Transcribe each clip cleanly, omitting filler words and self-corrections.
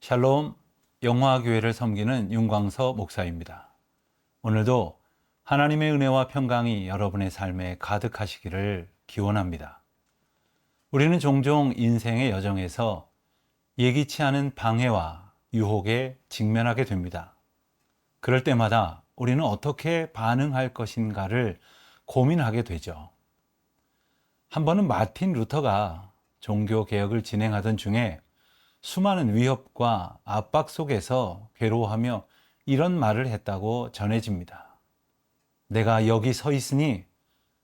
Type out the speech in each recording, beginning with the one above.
샬롬, 영화교회를 섬기는 윤광서 목사입니다. 오늘도 하나님의 은혜와 평강이 여러분의 삶에 가득하시기를 기원합니다. 우리는 종종 인생의 여정에서 예기치 않은 방해와 유혹에 직면하게 됩니다. 그럴 때마다 우리는 어떻게 반응할 것인가를 고민하게 되죠. 한 번은 마틴 루터가 종교 개혁을 진행하던 중에 수많은 위협과 압박 속에서 괴로워하며 이런 말을 했다고 전해집니다. 내가 여기 서 있으니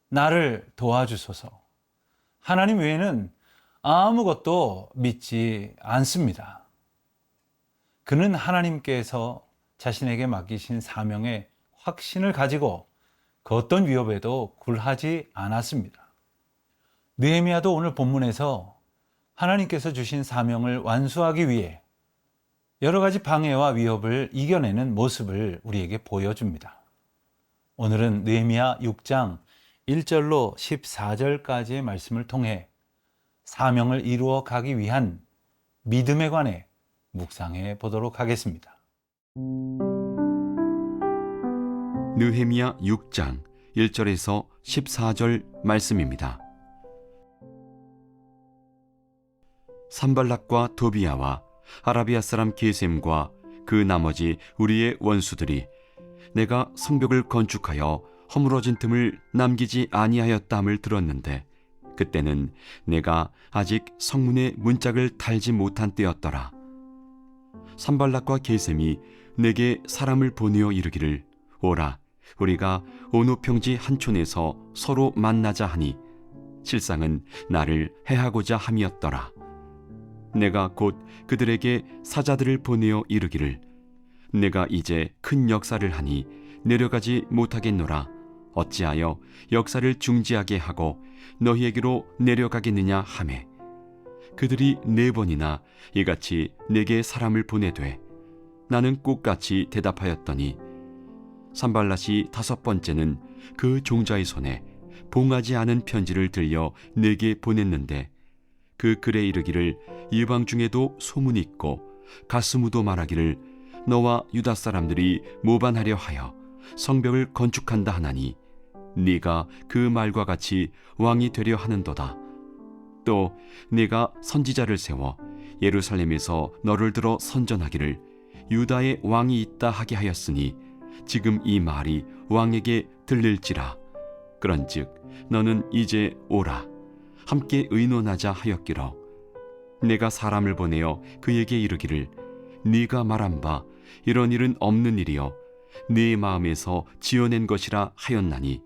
나를 도와주소서. 하나님 외에는 아무것도 믿지 않습니다. 그는 하나님께서 자신에게 맡기신 사명에 확신을 가지고 그 어떤 위협에도 굴하지 않았습니다. 느헤미야도 오늘 본문에서 하나님께서 주신 사명을 완수하기 위해 여러 가지 방해와 위협을 이겨내는 모습을 우리에게 보여줍니다. 오늘은 느헤미야 6장 1절로 14절까지의 말씀을 통해 사명을 이루어 가기 위한 믿음에 관해 묵상해 보도록 하겠습니다. 느헤미야 6장 1절에서 14절 말씀입니다. 산발락과 도비야와 아라비아 사람 게셈과 그 나머지 우리의 원수들이 내가 성벽을 건축하여 허물어진 틈을 남기지 아니하였다함을 들었는데 그때는 내가 아직 성문에 문짝을 달지 못한 때였더라. 산발락과 게셈이 내게 사람을 보내어 이르기를 오라 우리가 오노 평지 한촌에서 서로 만나자 하니 실상은 나를 해하고자 함이었더라. 내가 곧 그들에게 사자들을 보내어 이르기를 내가 이제 큰 역사를 하니 내려가지 못하겠노라. 어찌하여 역사를 중지하게 하고 너희에게로 내려가겠느냐 하매 그들이 4번이나 이같이 내게 사람을 보내되 나는 꽃같이 대답하였더니 산발랏이 5번째는 그 종자의 손에 봉하지 않은 편지를 들려 내게 보냈는데 그 글에 이르기를 이방 중에도 소문이 있고 가스무도 말하기를 너와 유다 사람들이 모반하려 하여 성벽을 건축한다 하나니 네가 그 말과 같이 왕이 되려 하는도다. 또 네가 선지자를 세워 예루살렘에서 너를 들어 선전하기를 유다의 왕이 있다 하게 하였으니 지금 이 말이 왕에게 들릴지라. 그런즉 너는 이제 오라 함께 의논하자 하였기로 내가 사람을 보내어 그에게 이르기를 네가 말한 바 이런 일은 없는 일이요 네 마음에서 지어낸 것이라 하였나니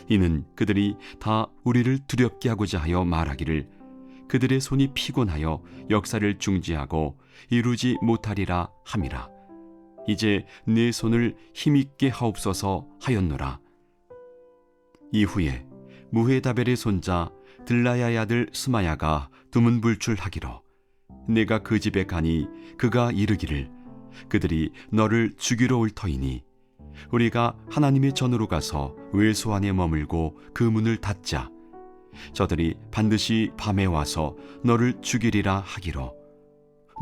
이는 그들이 다 우리를 두렵게 하고자 하여 말하기를 그들의 손이 피곤하여 역사를 중지하고 이루지 못하리라 함이라. 이제 네 손을 힘있게 하옵소서 하였노라. 이후에 무헤다벨의 손자 들라야의 아들 스마야가 두문불출하기로 내가 그 집에 가니 그가 이르기를 그들이 너를 죽이러 올 터이니 우리가 하나님의 전으로 가서 외소 안에 머물고 그 문을 닫자. 저들이 반드시 밤에 와서 너를 죽이리라 하기로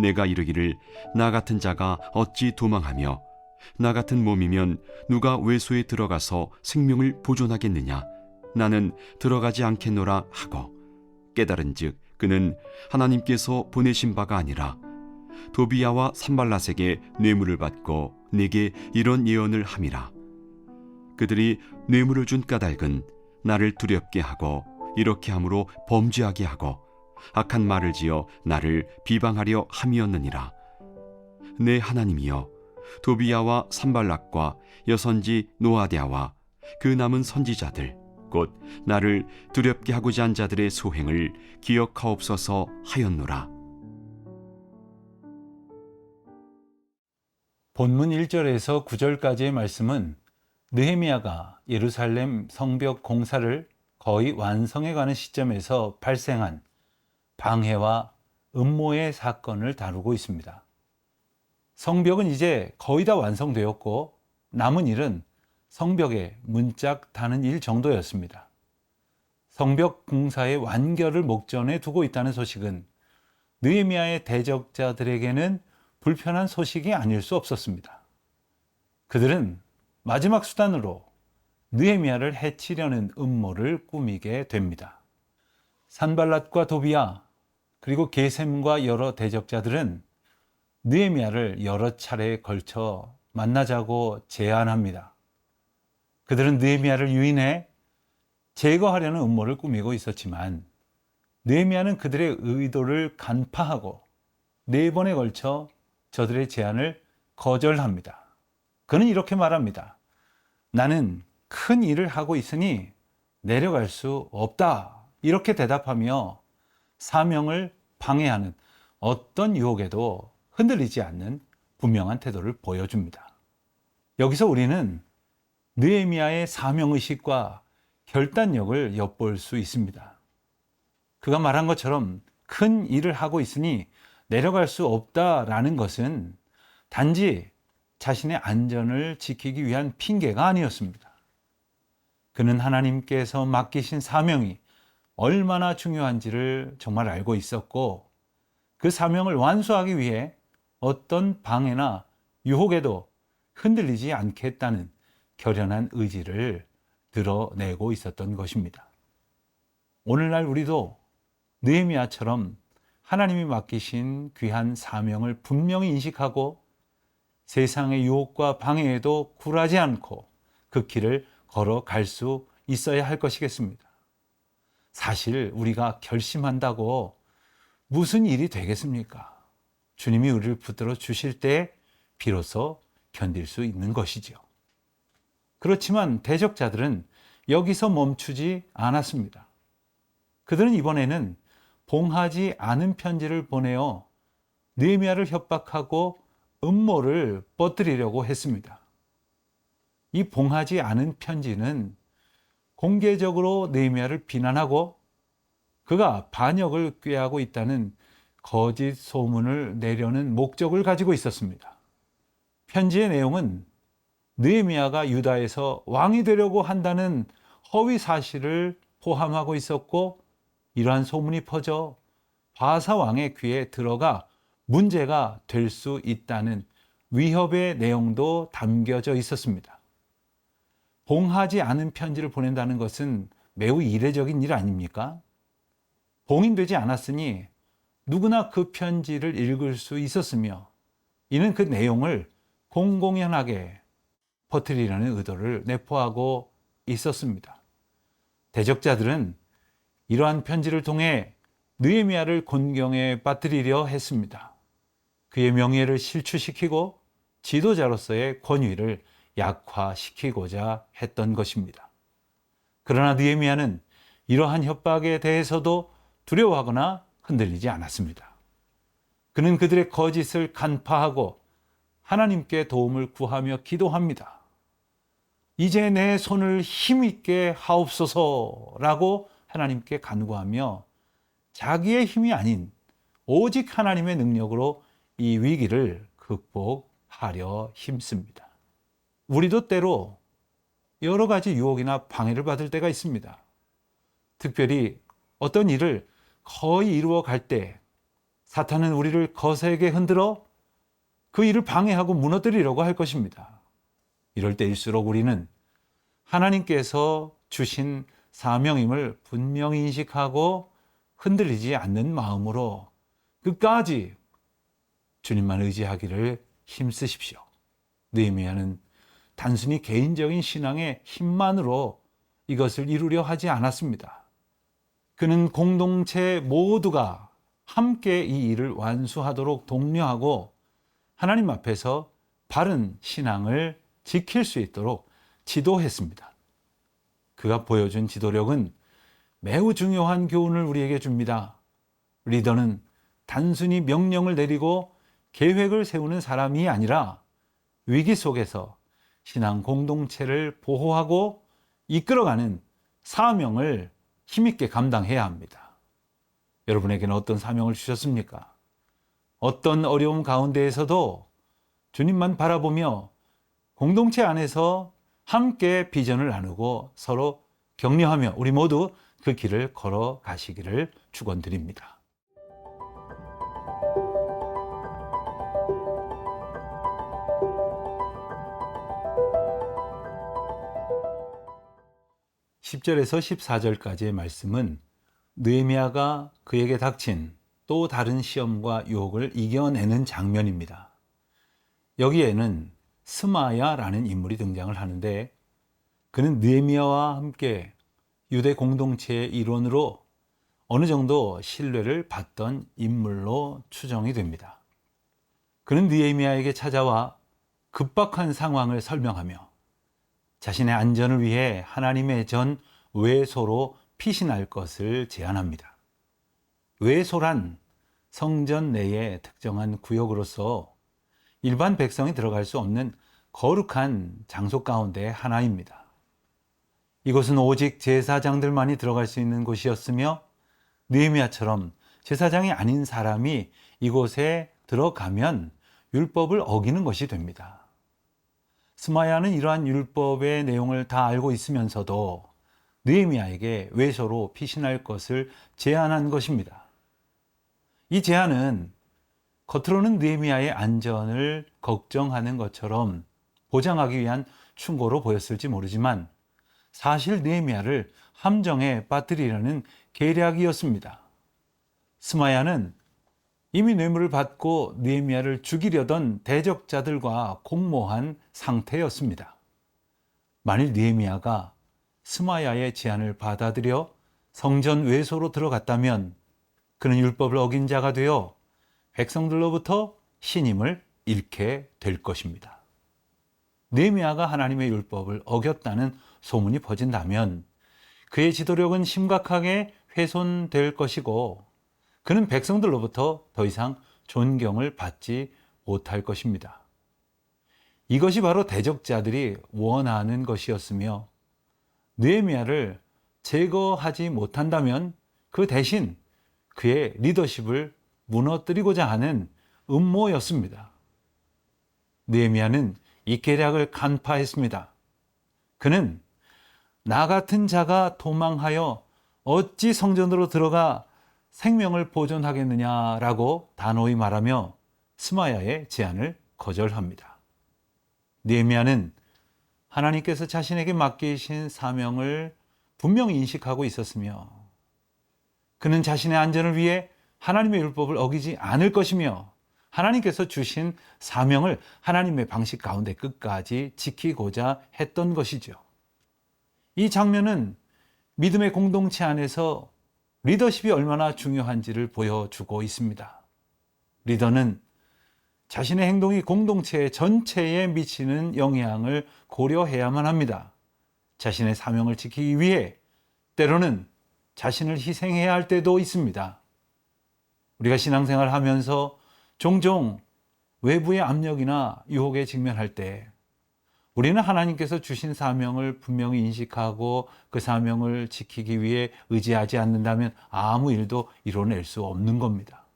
내가 이르기를 나 같은 자가 어찌 도망하며 나 같은 몸이면 누가 외소에 들어가서 생명을 보존하겠느냐. 나는 들어가지 않겠노라 하고 깨달은즉 그는 하나님께서 보내신 바가 아니라 도비야와 산발랏에게 뇌물을 받고 내게 이런 예언을 함이라. 그들이 뇌물을 준 까닭은 나를 두렵게 하고 이렇게 함으로 범죄하게 하고 악한 말을 지어 나를 비방하려 함이었느니라. 내 하나님이여 도비야와 산발락과 여선지 노아디아와 그 남은 선지자들 곧 나를 두렵게 하고자 한 자들의 소행을 기억하옵소서 하였노라. 본문 1절에서 9절까지의 말씀은 느헤미야가 예루살렘 성벽 공사를 거의 완성해가는 시점에서 발생한 방해와 음모의 사건을 다루고 있습니다. 성벽은 이제 거의 다 완성되었고 남은 일은 성벽에 문짝 다는 일 정도였습니다. 성벽 공사의 완결을 목전에 두고 있다는 소식은 느헤미야의 대적자들에게는 불편한 소식이 아닐 수 없었습니다. 그들은 마지막 수단으로 느헤미야를 해치려는 음모를 꾸미게 됩니다. 산발랏과 도비야 그리고 게셈과 여러 대적자들은 느헤미야를 여러 차례에 걸쳐 만나자고 제안합니다. 그들은 느헤미야를 유인해 제거하려는 음모를 꾸미고 있었지만 느헤미야는 그들의 의도를 간파하고 4번에 걸쳐 저들의 제안을 거절합니다. 그는 이렇게 말합니다. 나는 큰 일을 하고 있으니 내려갈 수 없다. 이렇게 대답하며 사명을 방해하는 어떤 유혹에도 흔들리지 않는 분명한 태도를 보여줍니다. 여기서 우리는 느헤미야의 사명의식과 결단력을 엿볼 수 있습니다. 그가 말한 것처럼 큰 일을 하고 있으니 내려갈 수 없다라는 것은 단지 자신의 안전을 지키기 위한 핑계가 아니었습니다. 그는 하나님께서 맡기신 사명이 얼마나 중요한지를 정말 알고 있었고 그 사명을 완수하기 위해 어떤 방해나 유혹에도 흔들리지 않겠다는 결연한 의지를 드러내고 있었던 것입니다. 오늘날 우리도 느헤미야처럼 하나님이 맡기신 귀한 사명을 분명히 인식하고 세상의 유혹과 방해에도 굴하지 않고 그 길을 걸어갈 수 있어야 할 것이겠습니다. 사실 우리가 결심한다고 무슨 일이 되겠습니까? 주님이 우리를 붙들어 주실 때 비로소 견딜 수 있는 것이죠. 그렇지만 대적자들은 여기서 멈추지 않았습니다. 그들은 이번에는 봉하지 않은 편지를 보내어 느헤미야를 협박하고 음모를 퍼뜨리려고 했습니다. 이 봉하지 않은 편지는 공개적으로 느헤미야를 비난하고 그가 반역을 꾀하고 있다는 거짓 소문을 내려는 목적을 가지고 있었습니다. 편지의 내용은 느헤미야가 유다에서 왕이 되려고 한다는 허위 사실을 포함하고 있었고 이러한 소문이 퍼져 바사 왕의 귀에 들어가 문제가 될 수 있다는 위협의 내용도 담겨져 있었습니다. 봉하지 않은 편지를 보낸다는 것은 매우 이례적인 일 아닙니까? 봉인되지 않았으니 누구나 그 편지를 읽을 수 있었으며 이는 그 내용을 공공연하게 퍼뜨리려는 의도를 내포하고 있었습니다. 대적자들은 이러한 편지를 통해 느헤미야를 곤경에 빠뜨리려 했습니다. 그의 명예를 실추시키고 지도자로서의 권위를 약화시키고자 했던 것입니다. 그러나 느헤미야는 이러한 협박에 대해서도 두려워하거나 흔들리지 않았습니다. 그는 그들의 거짓을 간파하고 하나님께 도움을 구하며 기도합니다. 이제 내 손을 힘있게 하옵소서라고 하나님께 간구하며 자기의 힘이 아닌 오직 하나님의 능력으로 이 위기를 극복하려 힘씁니다. 우리도 때로 여러 가지 유혹이나 방해를 받을 때가 있습니다. 특별히 어떤 일을 거의 이루어 갈 때 사탄은 우리를 거세게 흔들어 그 일을 방해하고 무너뜨리려고 할 것입니다. 이럴 때일수록 우리는 하나님께서 주신 사명임을 분명히 인식하고 흔들리지 않는 마음으로 끝까지 주님만 의지하기를 힘쓰십시오. 느헤미야는 단순히 개인적인 신앙의 힘만으로 이것을 이루려 하지 않았습니다. 그는 공동체 모두가 함께 이 일을 완수하도록 독려하고 하나님 앞에서 바른 신앙을 지킬 수 있도록 지도했습니다. 그가 보여준 지도력은 매우 중요한 교훈을 우리에게 줍니다. 리더는 단순히 명령을 내리고 계획을 세우는 사람이 아니라 위기 속에서 신앙 공동체를 보호하고 이끌어가는 사명을 힘있게 감당해야 합니다. 여러분에게는 어떤 사명을 주셨습니까? 어떤 어려움 가운데에서도 주님만 바라보며 공동체 안에서 함께 비전을 나누고 서로 격려하며 우리 모두 그 길을 걸어가시기를 축원드립니다. 10절에서 14절까지의 말씀은 느헤미야가 그에게 닥친 또 다른 시험과 유혹을 이겨내는 장면입니다. 여기에는 스마야라는 인물이 등장을 하는데, 그는 느헤미야와 함께 유대 공동체의 일원으로 어느 정도 신뢰를 받던 인물로 추정이 됩니다. 그는 느헤미야에게 찾아와 급박한 상황을 설명하며 자신의 안전을 위해 하나님의 전 외소로 피신할 것을 제안합니다. 외소란 성전 내의 특정한 구역으로서 일반 백성이 들어갈 수 없는 거룩한 장소 가운데 하나입니다. 이곳은 오직 제사장들만이 들어갈 수 있는 곳이었으며, 느헤미야처럼 제사장이 아닌 사람이 이곳에 들어가면 율법을 어기는 것이 됩니다. 스마야는 이러한 율법의 내용을 다 알고 있으면서도 느헤미야에게 외소로 피신할 것을 제안한 것입니다. 이 제안은 겉으로는 느헤미야의 안전을 걱정하는 것처럼 보장하기 위한 충고로 보였을지 모르지만, 사실 느헤미야를 함정에 빠뜨리려는 계략이었습니다. 스마야는 이미 뇌물을 받고 느헤미야를 죽이려던 대적자들과 공모한 상태였습니다. 만일 느헤미야가 스마야의 제안을 받아들여 성전 외소로 들어갔다면 그는 율법을 어긴 자가 되어 백성들로부터 신임을 잃게 될 것입니다. 느헤미야가 하나님의 율법을 어겼다는 소문이 퍼진다면 그의 지도력은 심각하게 훼손될 것이고, 그는 백성들로부터 더 이상 존경을 받지 못할 것입니다. 이것이 바로 대적자들이 원하는 것이었으며, 느헤미야를 제거하지 못한다면 그 대신 그의 리더십을 무너뜨리고자 하는 음모였습니다. 느헤미야는 이 계략을 간파했습니다. 그는 나 같은 자가 도망하여 어찌 성전으로 들어가 생명을 보존하겠느냐라고 단호히 말하며 스마야의 제안을 거절합니다. 느헤미야는 하나님께서 자신에게 맡기신 사명을 분명히 인식하고 있었으며, 그는 자신의 안전을 위해 하나님의 율법을 어기지 않을 것이며, 하나님께서 주신 사명을 하나님의 방식 가운데 끝까지 지키고자 했던 것이죠. 이 장면은 믿음의 공동체 안에서 리더십이 얼마나 중요한지를 보여주고 있습니다. 리더는 자신의 행동이 공동체 전체에 미치는 영향을 고려해야만 합니다. 자신의 사명을 지키기 위해 때로는 자신을 희생해야 할 때도 있습니다. 우리가 신앙생활을 하면서 종종 외부의 압력이나 유혹에 직면할 때 우리는 하나님께서 주신 사명을 분명히 인식하고 그 사명을 지키기 위해 의지하지 않는다면 아무 일도 이뤄낼 수 없는 겁니다.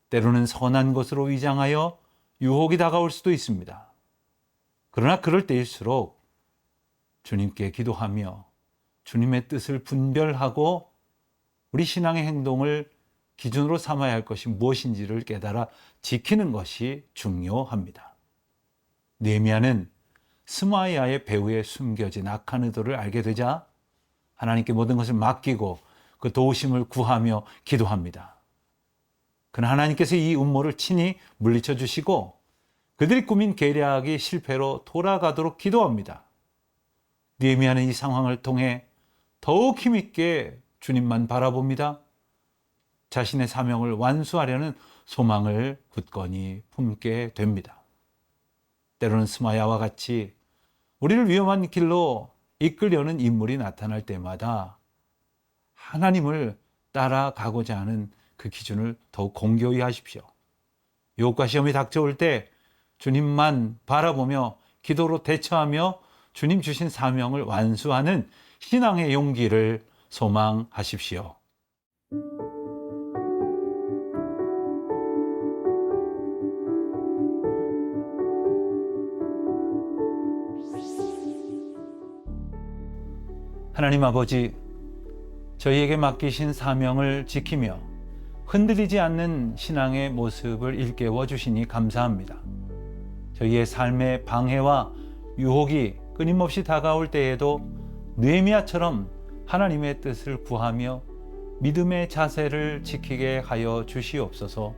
때로는 선한 것으로 위장하여 유혹이 다가올 수도 있습니다. 그러나 그럴 때일수록 주님께 기도하며 주님의 뜻을 분별하고 우리 신앙의 행동을 기준으로 삼아야 할 것이 무엇인지를 깨달아 지키는 것이 중요합니다. 느헤미야는 스마야의 배후에 숨겨진 악한 의도를 알게 되자 하나님께 모든 것을 맡기고 그 도우심을 구하며 기도합니다. 그러나 하나님께서 이 음모를 친히 물리쳐 주시고 그들이 꾸민 계략이 실패로 돌아가도록 기도합니다. 느헤미야는 이 상황을 통해 더욱 힘있게 주님만 바라봅니다. 자신의 사명을 완수하려는 소망을 굳건히 품게 됩니다. 때로는 스마야와 같이 우리를 위험한 길로 이끌려는 인물이 나타날 때마다 하나님을 따라가고자 하는 그 기준을 더욱 공교히 하십시오. 유혹과 시험이 닥쳐올 때 주님만 바라보며 기도로 대처하며 주님 주신 사명을 완수하는 신앙의 용기를 소망하십시오. 하나님 아버지, 저희에게 맡기신 사명을 지키며 흔들리지 않는 신앙의 모습을 일깨워 주시니 감사합니다. 저희의 삶의 방해와 유혹이 끊임없이 다가올 때에도 느헤미야처럼 하나님의 뜻을 구하며 믿음의 자세를 지키게 하여 주시옵소서.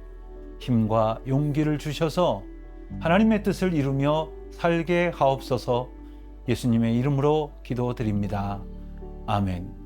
힘과 용기를 주셔서 하나님의 뜻을 이루며 살게 하옵소서. 예수님의 이름으로 기도드립니다. 아멘.